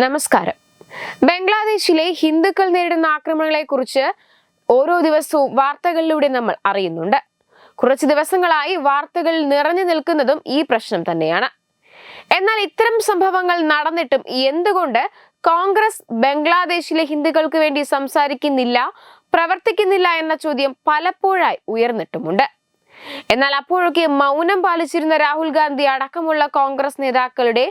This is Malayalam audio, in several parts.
നമസ്കാരം. ബംഗ്ലാദേശിലെ ഹിന്ദുക്കൾ നേരിടുന്ന ആക്രമണങ്ങളെക്കുറിച്ച് ഓരോ ദിവസവും വാർത്തകളിലൂടെ നമ്മൾ അറിയുന്നുണ്ട്. കുറച്ച് ദിവസങ്ങളായി വാർത്തകളിൽ നിറഞ്ഞു നിൽക്കുന്നതും ഈ പ്രശ്നം തന്നെയാണ്. എന്നാൽ ഇത്തരം സംഭവങ്ങൾ നടന്നിട്ടും എന്തുകൊണ്ട് കോൺഗ്രസ് ബംഗ്ലാദേശിലെ ഹിന്ദുക്കൾക്ക് വേണ്ടി സംസാരിക്കുന്നില്ല, പ്രവർത്തിക്കുന്നില്ല എന്ന ചോദ്യം പലപ്പോഴായി ഉയർന്നിട്ടുമുണ്ട്. എന്നാൽ അപ്പോഴൊക്കെ മൗനം പാലിച്ചിരുന്ന രാഹുൽ ഗാന്ധി അടക്കമുള്ള കോൺഗ്രസ് നേതാക്കളുടെ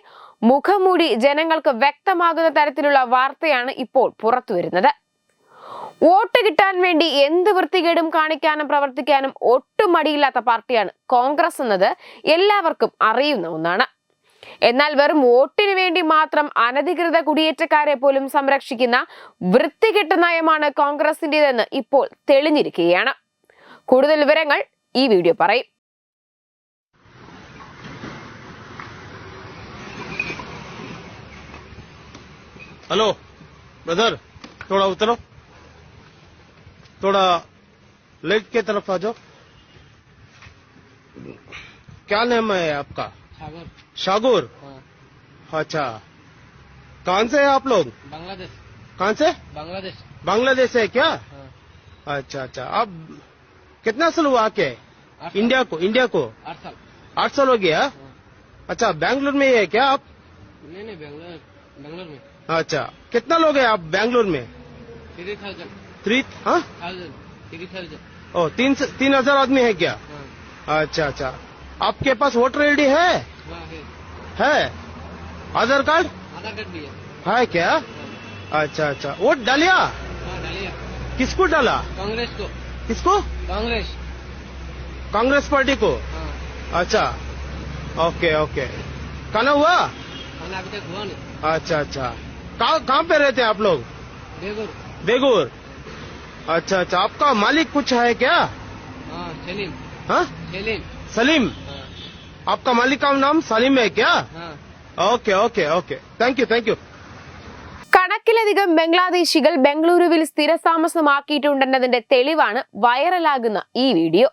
മുഖംമൂടി ജനങ്ങൾക്ക് വ്യക്തമാകുന്ന തരത്തിലുള്ള വാർത്തയാണ് ഇപ്പോൾ പുറത്തുവരുന്നത്. വോട്ട് കിട്ടാൻ വേണ്ടി എന്ത് വൃത്തികേടും കാണിക്കാനും പ്രവർത്തിക്കാനും ഒട്ടും മടിയില്ലാത്ത പാർട്ടിയാണ് കോൺഗ്രസ് എന്നത് എല്ലാവർക്കും അറിയുന്ന ഒന്നാണ്. എന്നാൽ വെറും വോട്ടിന് വേണ്ടി മാത്രം അനധികൃത കുടിയേറ്റക്കാരെ പോലും സംരക്ഷിക്കുന്ന വൃത്തികെട്ട നയമാണ് കോൺഗ്രസിന്റേതെന്ന് ഇപ്പോൾ തെളിഞ്ഞിരിക്കുകയാണ്. കൂടുതൽ വിവരങ്ങൾ ഈ വീഡിയോ പറയും. हेलो ब्रदर, थोड़ा उतरो, थोड़ा लेग के तरफ आ जाओ. क्या नाम है आपका? सागर. शागुर. हाँ. अच्छा, कहाँ से है आप लोग? बांग्लादेश. कहाँ से? बांग्लादेश. बांग्लादेश से है क्या? हाँ. अच्छा अच्छा, अब कितना साल हुआ आके? 8 इंडिया को 8 साल. 8 साल हो गया. हाँ. अच्छा, बैंगलोर में ही है क्या आप? नहीं बेंगलोर में. अच्छा, कितना लोग हैं आप बैंगलोर में? 3,000. 3,000. ओ, 3,000 आदमी है क्या? हाँ. अच्छा अच्छा, आपके पास वोटर आईडी है? हाँ है. आधार कार्ड आधार कार्ड भी है. है क्या? हाँ. अच्छा अच्छा, वोट डालिया? हाँ डालिए. किसको डाला? कांग्रेस को. किसको? कांग्रेस. कांग्रेस पार्टी को. हाँ. अच्छा, ओके ओके. खाना हुआ? खाना अभी तक हुआ नहीं. अच्छा अच्छा, कहाँ पे रहते हैं आप लोग? बेगूर. बेगूर. अच्छा अच्छा, आपका मालिक कुछ है क्या? हाँ सलीम. हाँ, सलीम. हाँ. आपका मालिक का नाम सलीम है क्या? हाँ. Okay okay okay, thank you. കണക്കിലധികം ബംഗ്ലാദേശികൾ ബംഗളൂരുവിൽ സ്ഥിരതാമസമാക്കിയിട്ടുണ്ടെന്നതിന്റെ തെളിവാണ് വൈറലാകുന്ന ഈ വീഡിയോ.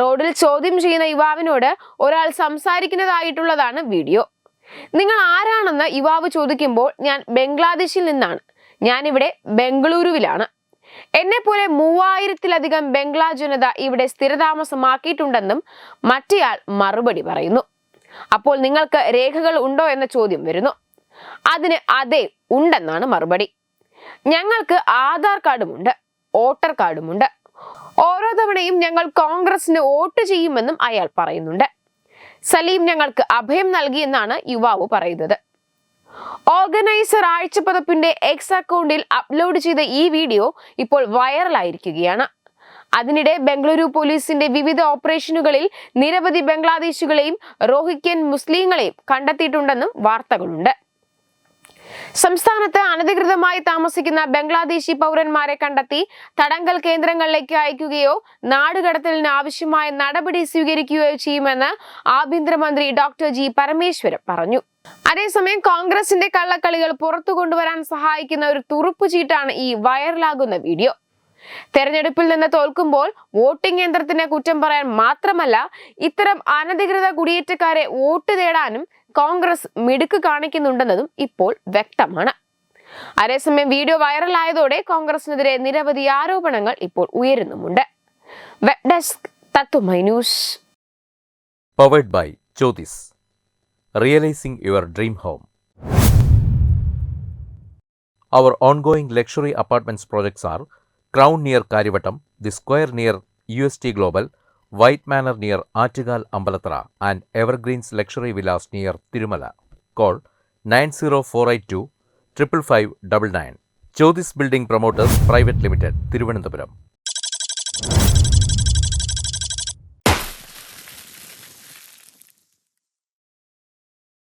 റോഡിൽ ചോദ്യം ചെയ്യുന്ന യുവാവിനോട് ഒരാൾ സംസാരിക്കുന്നതായിട്ടുള്ളതാണ് വീഡിയോ. നിങ്ങൾ ആരാണെന്ന് യുവാവ് ചോദിക്കുമ്പോൾ ഞാൻ ബംഗ്ലാദേശിൽ നിന്നാണ്, ഞാനിവിടെ ബംഗളൂരുവിലാണ്, എന്നെ പോലെ 3000-ലധികം ബംഗ്ലാ ജനത ഇവിടെ സ്ഥിരതാമസമാക്കിയിട്ടുണ്ടെന്നും മറ്റേയാൾ മറുപടി പറയുന്നു. അപ്പോൾ നിങ്ങൾക്ക് രേഖകൾ ഉണ്ടോ എന്ന ചോദ്യം വരുന്നു. അതിന് അതെ, ഉണ്ടെന്നാണ് മറുപടി. ഞങ്ങൾക്ക് ആധാർ കാർഡുമുണ്ട്, വോട്ടർ കാർഡുമുണ്ട്, ഓരോ തവണയും ഞങ്ങൾ കോൺഗ്രസിന് വോട്ട് ചെയ്യുമെന്നും അയാൾ പറയുന്നുണ്ട്. സലീം ഞങ്ങൾക്ക് അഭയം നൽകിയെന്നാണ് യുവാവ് പറയുന്നത്. ഓർഗനൈസർ ആഴ്ചപ്പതിപ്പിന്റെ എക്സ് അക്കൗണ്ടിൽ അപ്ലോഡ് ചെയ്ത ഈ വീഡിയോ ഇപ്പോൾ വൈറലായിരിക്കുകയാണ്. അതിനിടെ ബംഗളൂരു പോലീസിന്റെ വിവിധ ഓപ്പറേഷനുകളിൽ നിരവധി ബംഗ്ലാദേശികളെയും റോഹിംഗ്യൻ മുസ്ലിങ്ങളെയും കണ്ടെത്തിയിട്ടുണ്ടെന്നും വാർത്തകളുണ്ട്. സംസ്ഥാനത്ത് അനധികൃതമായി താമസിക്കുന്ന ബംഗ്ലാദേശി പൗരന്മാരെ കണ്ടെത്തി തടങ്കൽ കേന്ദ്രങ്ങളിലേക്ക് അയക്കുകയോ നാടുകടത്തലിന് ആവശ്യമായ നടപടി സ്വീകരിക്കുകയോ ചെയ്യുമെന്ന് ആഭ്യന്തരമന്ത്രി ഡോക്ടർ ജി പരമേശ്വരൻ പറഞ്ഞു. അതേസമയം കോൺഗ്രസിന്റെ കള്ളക്കളികൾ പുറത്തു കൊണ്ടുവരാൻ സഹായിക്കുന്ന ഒരു തുറുപ്പുചീട്ടാണ് ഈ വൈറലാകുന്ന വീഡിയോ. തെരഞ്ഞെടുപ്പിൽ നിന്ന് തോൽക്കുമ്പോൾ വോട്ടിംഗ് യന്ത്രത്തിന് കുറ്റം പറയാൻ മാത്രമല്ല, ഇത്തരം അനധികൃത കുടിയേറ്റക്കാരെ വോട്ട് തേടാനും കോൺഗ്രസ് മിടുക്ക് കാണിക്കുന്നുണ്ടെന്നതും ഇപ്പോൾ വ്യക്തമാണ്. അതേസമയം വീഡിയോ വൈറലായതോടെ കോൺഗ്രസിനെതിരെ നിരവധി ആരോപണങ്ങൾ ഇപ്പോൾ ഉയരുന്നുമുണ്ട്. വെബ് ഡെസ്ക് തത്തുമൈ news. Powered by Jyothis. Realizing your dream home. Our ongoing luxury apartments projects are Crown near Karivattam, The Square near UST Global, White Manor near Attigal Ambalathara, and Evergreens Luxury Villas near Tirumala. Call 90482 55599. Jyothis Building Promoters Private Limited, Thiruvananthapuram.